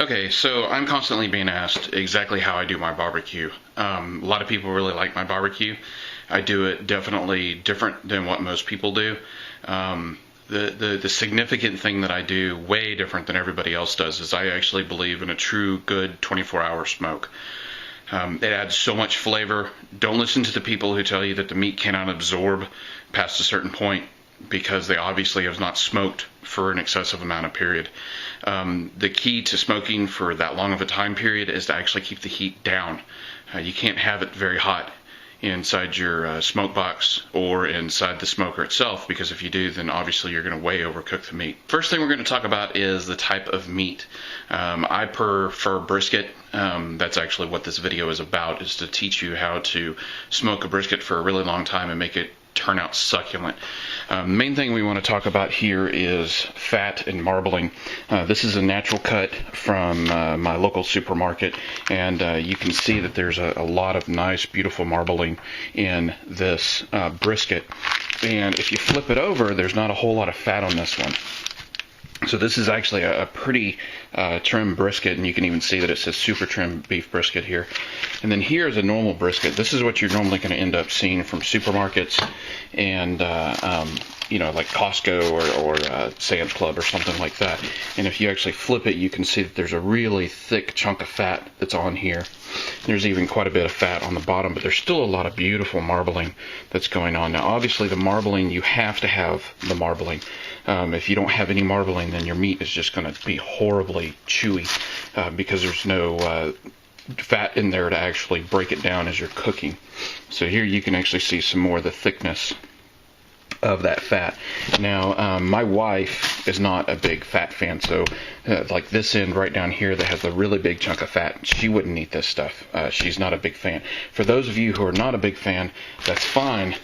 Okay, so I'm constantly being asked exactly how I do my barbecue. A lot of people really like my barbecue. I do it definitely different than what most people do. The significant thing that I do way different than everybody else does is I actually believe in a true good 24-hour smoke. It adds so much flavor. Don't listen to the people who tell you that the meat cannot absorb past a certain point, because they obviously have not smoked for an excessive amount of period. The key to smoking for that long of a time period is to actually keep the heat down. You can't have it very hot inside your smoke box or inside the smoker itself, because if you do, then obviously you're going to way overcook the meat. First thing we're going to talk about is the type of meat. I prefer brisket. That's actually what this video is about, is to teach you how to smoke a brisket for a really long time and make it turn out succulent. The main thing we want to talk about here is fat and marbling. This is a natural cut from my local supermarket, and you can see that there's a lot of nice, beautiful marbling in this brisket. And if you flip it over, there's not a whole lot of fat on this one. So this is actually a pretty trim brisket, and you can even see that it says super trim beef brisket here. And then here's a normal brisket. This is what you're normally going to end up seeing from supermarkets and like Costco or Sam's Club or something like that. And if you actually flip it, you can see that there's a really thick chunk of fat that's on here. There's even quite a bit of fat on the bottom, but there's still a lot of beautiful marbling that's going on. Now, obviously, the marbling, you have to have the marbling. If you don't have any marbling, then your meat is just going to be horribly chewy because there's no fat in there to actually break it down as you're cooking. So here you can actually see some more of the thickness of that fat. Now, my wife is not a big fat fan, so like this end right down here that has a really big chunk of fat, she wouldn't eat this stuff. She's not a big fan. For those of you who are not a big fan, that's fine.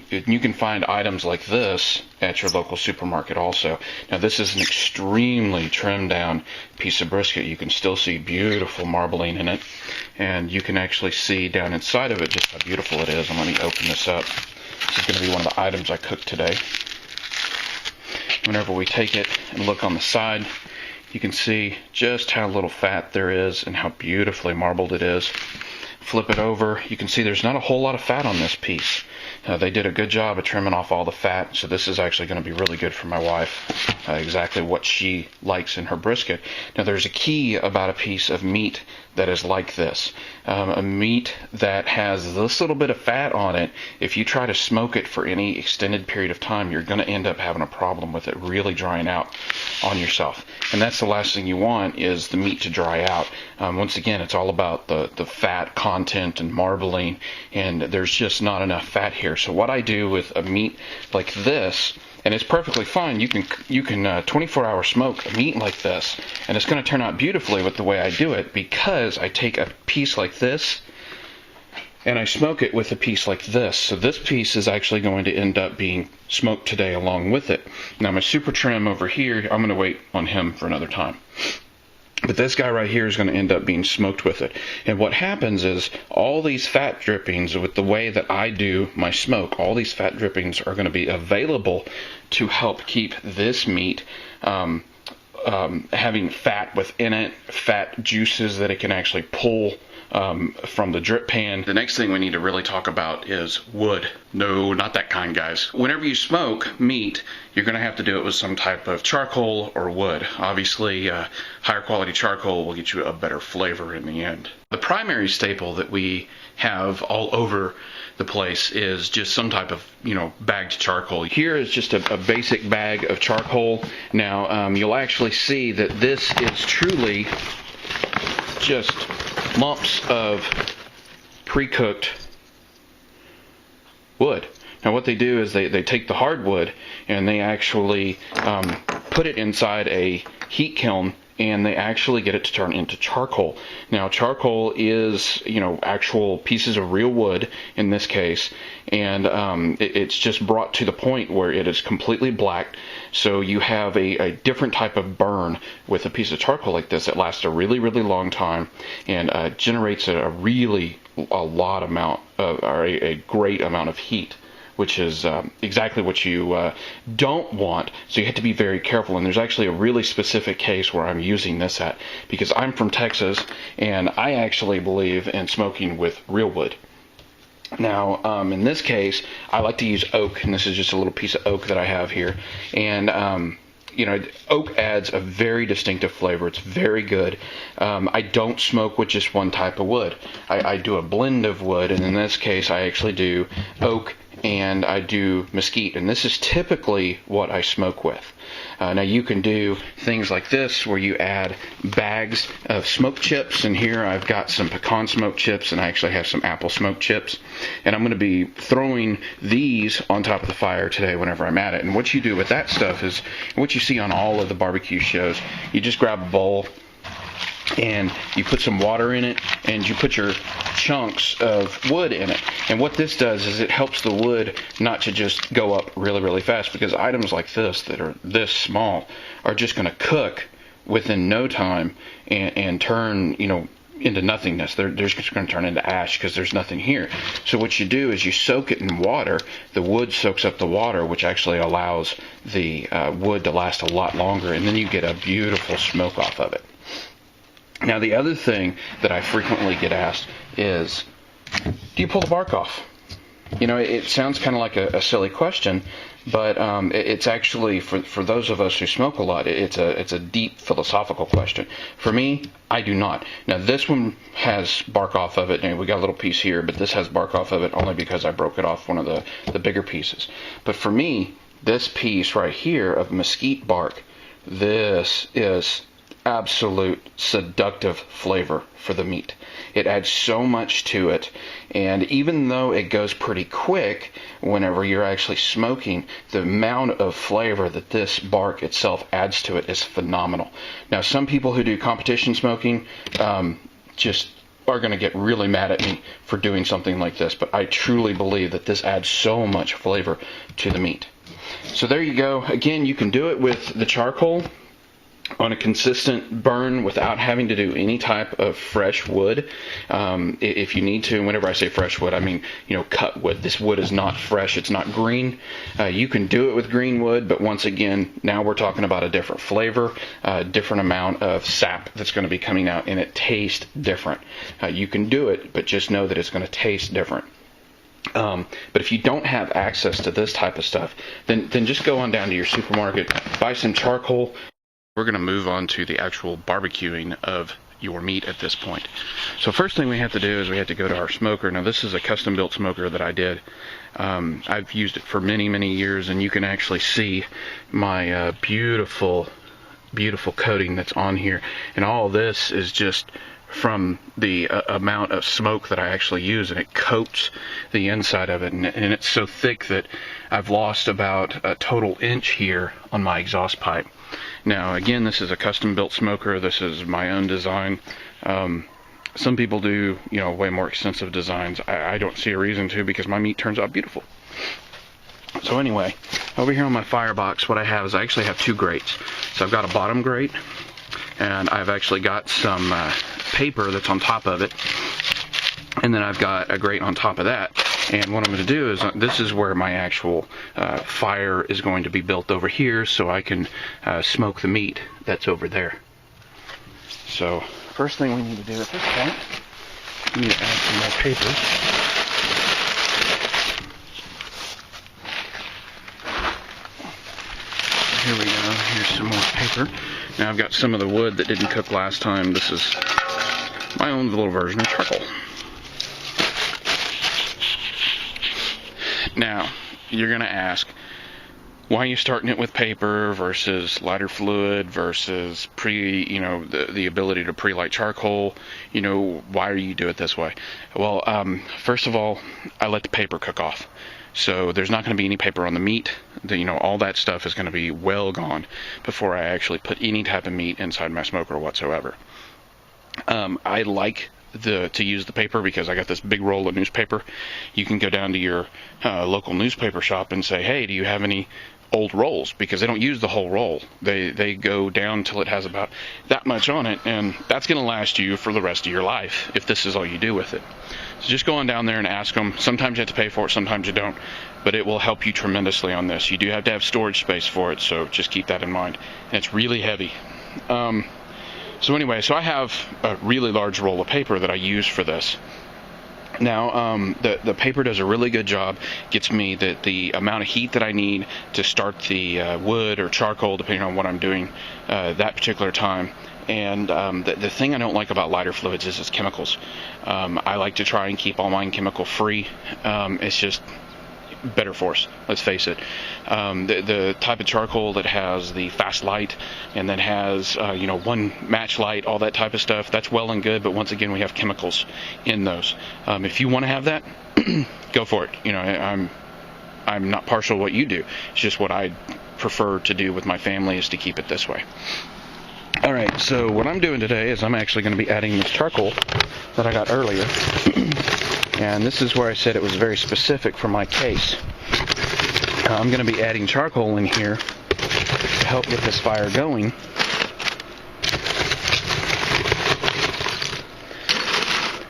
You can find items like this at your local supermarket also. Now, this is an extremely trimmed down piece of brisket. You can still see beautiful marbling in it, and you can actually see down inside of it just how beautiful it is. And let me open this up. This is going to be one of the items I cook today. Whenever we take it and look on the side, you can see just how little fat there is and how beautifully marbled it is. Flip it over, you can see there's not a whole lot of fat on this piece. They did a good job of trimming off all the fat, so this is actually going to be really good for my wife. Exactly what she likes in her brisket. Now, there's a key about a piece of meat that is like this. A meat that has this little bit of fat on it, if you try to smoke it for any extended period of time, you're going to end up having a problem with it really drying out on yourself. And that's the last thing you want, is the meat to dry out. Once again, it's all about the fat content and marbling, and there's just not enough fat here. So what I do with a meat like this, and it's perfectly fine, you can 24-hour smoke a meat like this, and it's going to turn out beautifully with the way I do it, because I take a piece like this and I smoke it with a piece like this. So this piece is actually going to end up being smoked today along with it. Now, my super trim over here, I'm going to wait on him for another time. But this guy right here is going to end up being smoked with it. And what happens is all these fat drippings, with the way that I do my smoke, all these fat drippings are going to be available to help keep this meat having fat within it, fat juices that it can actually pull from the drip pan. The next thing we need to really talk about is wood. No, not that kind, guys. Whenever you smoke meat, you're going to have to do it with some type of charcoal or wood. Obviously, higher quality charcoal will get you a better flavor in the end. The primary staple that we have all over the place is just some type of, bagged charcoal. Here is just a basic bag of charcoal. Now, you'll actually see that this is truly just lumps of pre-cooked wood. Now, what they do is they take the hardwood and they actually put it inside a heat kiln, and they actually get it to turn into charcoal. Now, charcoal is, actual pieces of real wood in this case, and it's just brought to the point where it is completely black. So you have a different type of burn with a piece of charcoal like this. It lasts a really, really long time and generates a great amount of heat which is exactly what you don't want. So you have to be very careful. And there's actually a really specific case where I'm using this at, because I'm from Texas and I actually believe in smoking with real wood. Now, in this case, I like to use oak, and this is just a little piece of oak that I have here. And you know, oak adds a very distinctive flavor. It's very good. I don't smoke with just one type of wood. I do a blend of wood, and in this case, I actually do oak and I do mesquite, and this is typically what I smoke with. Now you can do things like this where you add bags of smoked chips, and here I've got some pecan smoked chips, and I actually have some apple smoked chips, and I'm going to be throwing these on top of the fire today whenever I'm at it. And what you do with that stuff is what you see on all of the barbecue shows. You just grab a bowl and you put some water in it, and you put your chunks of wood in it. And what this does is it helps the wood not to just go up really, really fast, because items like this that are this small are just going to cook within no time and turn, you know, into nothingness. They're just going to turn into ash because there's nothing here. So what you do is you soak it in water. The wood soaks up the water, which actually allows the wood to last a lot longer, and then you get a beautiful smoke off of it. Now, the other thing that I frequently get asked is, do you pull the bark off? You know, it sounds kind of like a silly question, but it's actually, for those of us who smoke a lot, it's a deep philosophical question. For me, I do not. Now, this one has bark off of it, and we got a little piece here, but this has bark off of it only because I broke it off one of the bigger pieces. But for me, this piece right here of mesquite bark, this is absolute seductive flavor for the meat. It adds so much to it, and even though it goes pretty quick whenever you're actually smoking, the amount of flavor that this bark itself adds to it is phenomenal. Now, some people who do competition smoking just are going to get really mad at me for doing something like this, but I truly believe that this adds so much flavor to the meat. So there you go. Again, you can do it with the charcoal on a consistent burn without having to do any type of fresh wood. If you need to, and whenever I say fresh wood, I mean, you know, cut wood. This wood is not fresh. It's not green. You can do it with green wood, but once again, now we're talking about a different flavor, a different amount of sap that's going to be coming out, and it tastes different. You can do it, but just know that it's going to taste different. But if you don't have access to this type of stuff, then just go on down to your supermarket, buy some charcoal. We're going to move on to the actual barbecuing of your meat at this point. So first thing we have to do is we have to go to our smoker. Now, this is a custom built smoker that I did. I've used it for many, many years, and you can actually see my beautiful coating that's on here. And all this is just from the amount of smoke that I actually use, and it coats the inside of it, and it's so thick that I've lost about a total inch here on my exhaust pipe. Now, again, this is a custom built smoker. This is my own design. Some people do, you know, way more extensive designs. I don't see a reason to, because my meat turns out beautiful. So anyway, over here on my firebox, what I have is I actually have two grates. So I've got a bottom grate, and I've actually got some paper that's on top of it, and then I've got a grate on top of that. And what I'm going to do is, this is where my actual fire is going to be built over here, so I can smoke the meat that's over there. So first thing we need to do at this point, we need to add some more paper. Here we go. Here's some more paper. Now I've got some of the wood that didn't cook last time. This is my own little version of charcoal. Now, you're going to ask, why are you starting it with paper versus lighter fluid versus the ability to pre-light charcoal? You know, why do you do it this way? Well, first of all, I let the paper cook off. So there's not going to be any paper on the meat. All that stuff is going to be well gone before I actually put any type of meat inside my smoker whatsoever. I like to use the paper because I got this big roll of newspaper. You can go down to your local newspaper shop and say, hey, do you have any old rolls? Because they don't use the whole roll. They go down till it has about that much on it, and that's going to last you for the rest of your life if this is all you do with it. So just go on down there and ask them. Sometimes you have to pay for it, sometimes you don't, but it will help you tremendously on this. You do have to have storage space for it, so just keep that in mind. And it's really heavy. So anyway, so I have a really large roll of paper that I use for this. Now, the paper does a really good job, gets me the amount of heat that I need to start the wood or charcoal, depending on what I'm doing that particular time. And the thing I don't like about lighter fluids is its chemicals. I like to try and keep all mine chemical free. It's just better for us, let's face it. The type of charcoal that has the fast light and that has one match light, all that type of stuff, that's well and good, but once again we have chemicals in those. If you want to have that, go for it. I'm not partial to what you do. It's just what I prefer to do with my family is to keep it this way. Alright, so what I'm doing today is I'm actually going to be adding this charcoal that I got earlier. And this is where I said it was very specific for my case. I'm going to be adding charcoal in here to help get this fire going.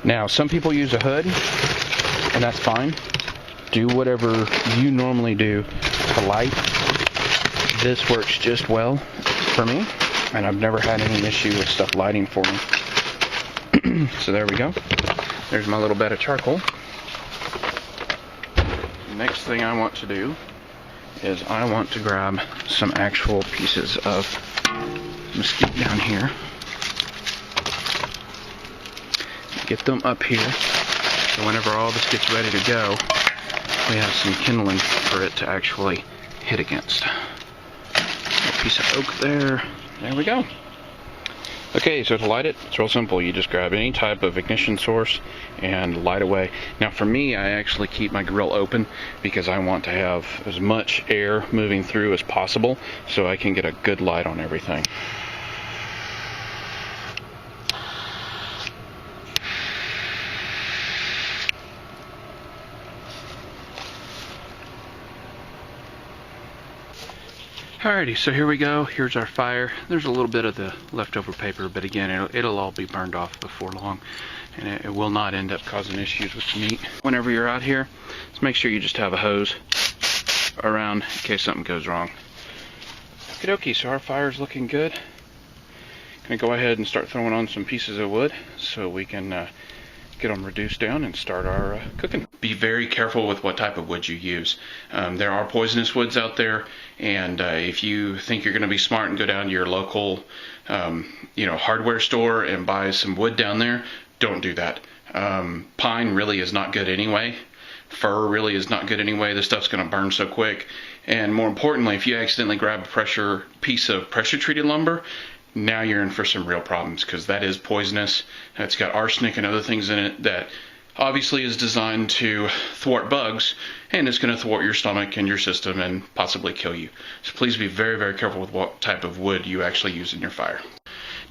Now, some people use a hood, and that's fine. Do whatever you normally do to light. This works just well for me, and I've never had any issue with stuff lighting for me. So there we go. There's my little bed of charcoal. Next thing I want to do is I want to grab some actual pieces of mesquite down here. Get them up here, so whenever all this gets ready to go, we have some kindling for it to actually hit against. A piece of oak there. There we go. Okay, so to light it, it's real simple. You just grab any type of ignition source and light away. Now for me, I actually keep my grill open because I want to have as much air moving through as possible so I can get a good light on everything. Alrighty, so here we go. Here's our fire. There's a little bit of the leftover paper, but again, it'll all be burned off before long, and it will not end up causing issues with the meat. Whenever you're out here, just make sure you just have a hose around in case something goes wrong. Okie dokie, so our fire's looking good. Gonna go ahead and start throwing on some pieces of wood so we can get them reduced down and start our cooking. Be very careful with what type of wood you use. There are poisonous woods out there, and if you think you're going to be smart and go down to your local hardware store and buy some wood down there, don't do that. Pine really is not good anyway. Fir really is not good anyway. This stuff's going to burn so quick. And more importantly, if you accidentally grab a piece of pressure treated lumber, now you're in for some real problems, because that is poisonous. It's got arsenic and other things in it that obviously is designed to thwart bugs, and it's going to thwart your stomach and your system and possibly kill you. So please be very, very careful with what type of wood you actually use in your fire.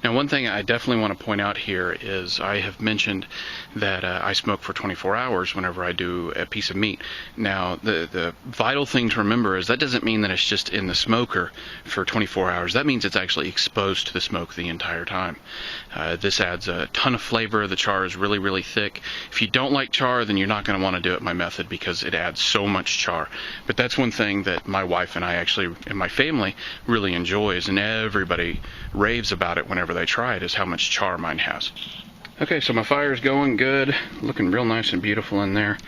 Now, one thing I definitely want to point out here is I have mentioned that I smoke for 24 hours whenever I do a piece of meat. Now, the vital thing to remember is that doesn't mean that it's just in the smoker for 24 hours. That means it's actually exposed to the smoke the entire time. This adds a ton of flavor. The char is really, really thick. If you don't like char, then you're not going to want to do it my method because it adds so much char. But that's one thing that my wife and I actually, and my family, really enjoys, and everybody raves about it whenever they try it, is how much char mine has. Okay, so my fire's going good, looking real nice and beautiful in there.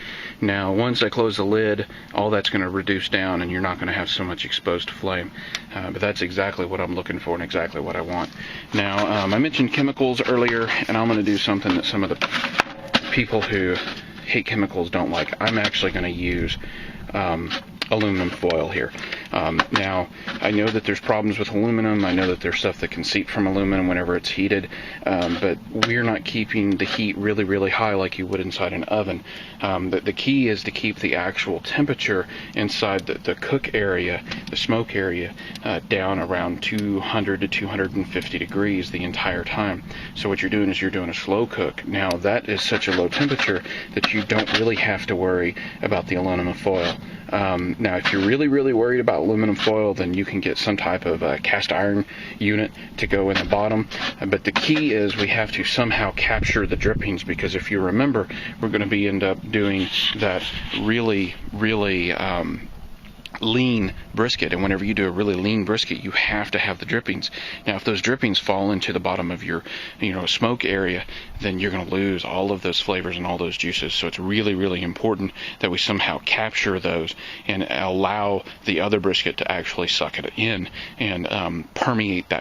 Now, once I close the lid, all that's going to reduce down and you're not going to have so much exposed flame. But that's exactly what I'm looking for and exactly what I want. Now, I mentioned chemicals earlier, and I'm going to do something that some of the people who hate chemicals don't like. I'm actually going to use aluminum foil here. Now, I know that there's problems with aluminum. I know that there's stuff that can seep from aluminum whenever it's heated, but we're not keeping the heat really, really high like you would inside an oven. The key is to keep the actual temperature inside the cook area, the smoke area, down around 200 to 250 degrees the entire time. So what you're doing is you're doing a slow cook. Now, that is such a low temperature that you don't really have to worry about the aluminum foil. Now, if you're really, really worried about aluminum foil, then you can get some type of cast iron unit to go in the bottom. But the key is we have to somehow capture the drippings, because if you remember, we're going to end up doing that really lean brisket, and whenever you do a really lean brisket, you have to have the drippings. Now, if those drippings fall into the bottom of your smoke area, then you're going to lose all of those flavors and all those juices. So it's really important that we somehow capture those and allow the other brisket to actually suck it in and permeate that